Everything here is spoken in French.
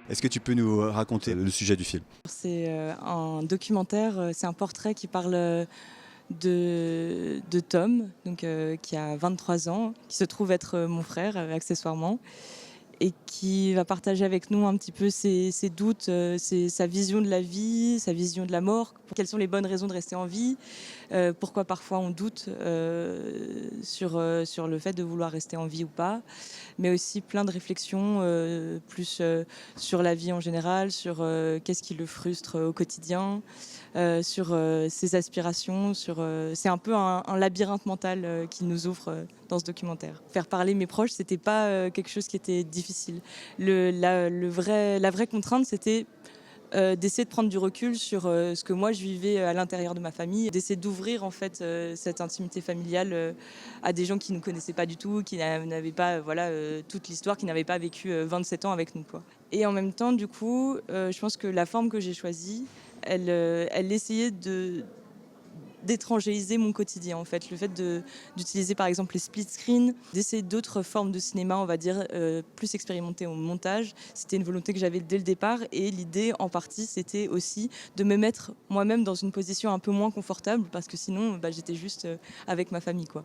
Est-ce que tu peux nous raconter le sujet du film? C'est un documentaire, c'est un portrait qui parle de Tom, donc, qui a 23 ans, qui se trouve être mon frère accessoirement, et qui va partager avec nous un petit peu ses doutes, sa vision de la vie, sa vision de la mort, quelles sont les bonnes raisons de rester en vie, pourquoi parfois on doute sur le fait de vouloir rester en vie ou pas, mais aussi plein de réflexions plus sur la vie en général, sur qu'est-ce qui le frustre au quotidien, sur ses aspirations, c'est un peu un labyrinthe mental qu'il nous ouvre dans ce documentaire. Faire parler mes proches, c'était pas quelque chose qui était difficile. La vraie contrainte, c'était d'essayer de prendre du recul sur ce que moi je vivais à l'intérieur de ma famille, d'essayer d'ouvrir en fait cette intimité familiale à des gens qui ne nous connaissaient pas du tout, qui n'avaient pas voilà toute l'histoire, qui n'avaient pas vécu 27 ans avec nous quoi. Et en même temps du coup, je pense que la forme que j'ai choisie, elle essayait d'étrangériser mon quotidien en fait. Le fait d'utiliser par exemple les split screens, d'essayer d'autres formes de cinéma, on va dire, plus expérimentées au montage. C'était une volonté que j'avais dès le départ et l'idée en partie c'était aussi de me mettre moi-même dans une position un peu moins confortable parce que sinon bah, j'étais juste avec ma famille quoi.